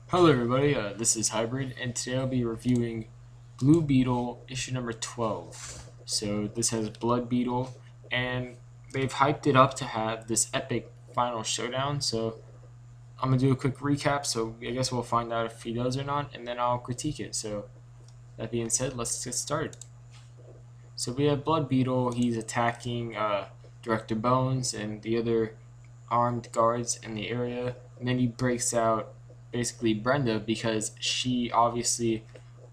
Hello everybody, this is Hybrid, and today I'll be reviewing Blue Beetle issue number 12. So this has Blood Beetle, and they've hyped it up to have this epic final showdown, so I'm going to do a quick recap, so I guess we'll find out if he does or not, and then I'll critique it. So that being said, let's get started. So we have Blood Beetle, he's attacking Director Bones and the other armed guards in the area, and then he breaks out basically Brenda because she obviously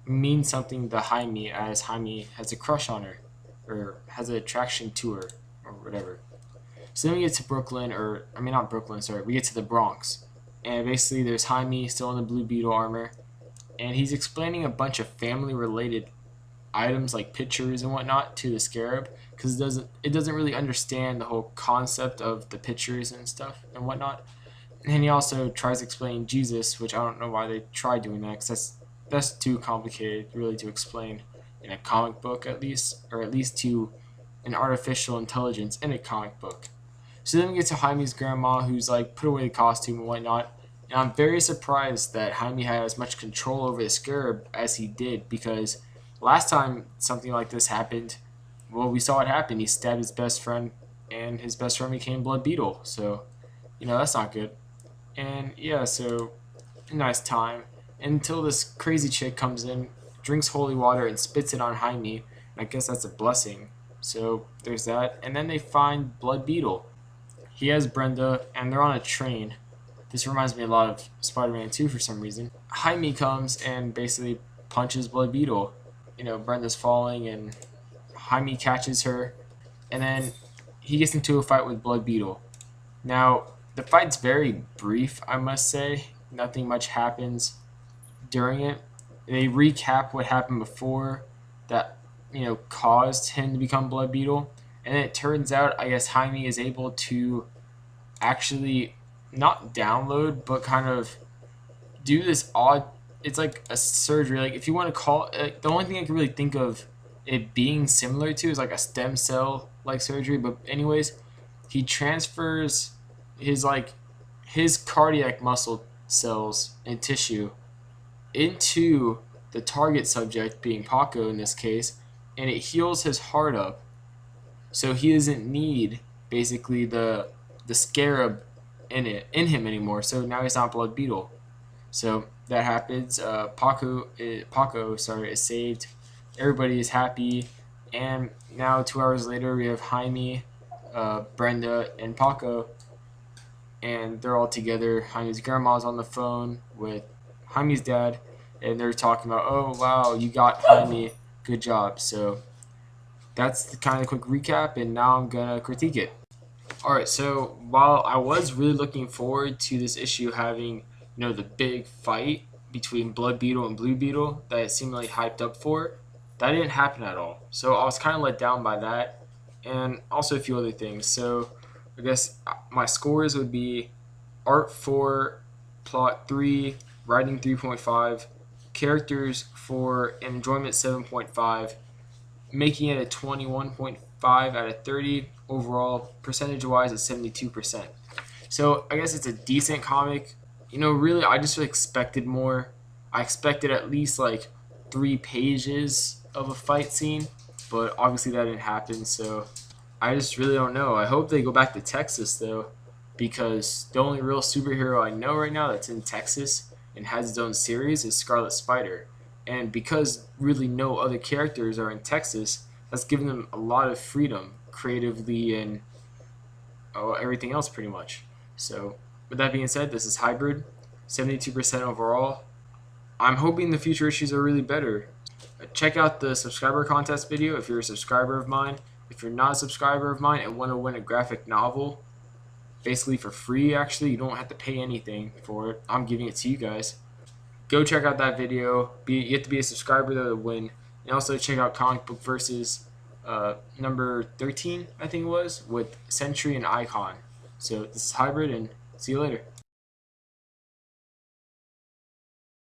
means something to Jaime, as Jaime has a crush on her or has an attraction to her or whatever. So then we get to Brooklyn, or I mean not Brooklyn, sorry, we get to the Bronx, and basically there's Jaime still in the Blue Beetle armor, and he's explaining a bunch of family related items like pictures and whatnot to the Scarab because it doesn't really understand the whole concept of the pictures and stuff and whatnot. And he also tries to explain Jesus, which I don't know why they tried doing that because that's too complicated really to explain in a comic book, at least, or at least to an artificial intelligence in a comic book. So then we get to Jaime's grandma, who's like put away the costume and whatnot. And I'm very surprised that Jaime had as much control over the Scarab as he did, because last time something like this happened, well, we saw it happen. He stabbed his best friend, and his best friend became Blood Beetle. So, that's not good. And yeah, so a nice time until this crazy chick comes in, drinks holy water, and spits it on Jaime. And I guess that's a blessing. So there's that. And then they find Blood Beetle. He has Brenda, and they're on a train. This reminds me a lot of Spider-Man 2 for some reason. Jaime comes and basically punches Blood Beetle. Brenda's falling, and Jaime catches her, and then he gets into a fight with Blood Beetle. Now, the fight's very brief, I must say. Nothing much happens during it. They recap what happened before that, caused him to become Blood Beetle. And it turns out, I guess, Jaime is able to actually not download, but kind of do this odd. It's like a surgery. Like, if you want to call it, like, the only thing I can really think of it being similar to is like a stem cell like surgery. But anyways, he transfers his cardiac muscle cells and tissue into the target subject, being Paco in this case, and it heals his heart up, so he doesn't need basically the scarab in him anymore. So now he's not Blood Beetle. So that happens. Paco is saved. Everybody is happy, and now 2 hours later we have Jaime, Brenda, and Paco, and they're all together. Jaime's grandma's on the phone with Jaime's dad, and they're talking about, oh wow, you got Jaime, good job. So that's the kind of quick recap, and now I'm gonna critique it. Alright, so while I was really looking forward to this issue having, the big fight between Blood Beetle and Blue Beetle that it seemed like hyped up for, that didn't happen at all. So I was kind of let down by that, and also a few other things. So I guess my scores would be art 4, plot 3, writing 3.5, characters 4, enjoyment 7.5, making it a 21.5 out of 30. Overall, percentage wise, it's 72%. So I guess it's a decent comic. Really, I just expected more. I expected at least like 3 pages of a fight scene, but obviously that didn't happen. So I just really don't know. I hope they go back to Texas though, because the only real superhero I know right now that's in Texas and has its own series is Scarlet Spider. And because really no other characters are in Texas, that's given them a lot of freedom creatively and everything else pretty much. So with that being said, this is Hybrid, 72% overall. I'm hoping the future issues are really better. Check out the subscriber contest video if you're a subscriber of mine. If you're not a subscriber of mine and want to win a graphic novel, basically for free, actually, you don't have to pay anything for it. I'm giving it to you guys. Go check out that video. You have to be a subscriber though to win. And also check out Comic Book Versus number 13, I think it was, with Sentry and Icon. So this is Hybrid, and see you later.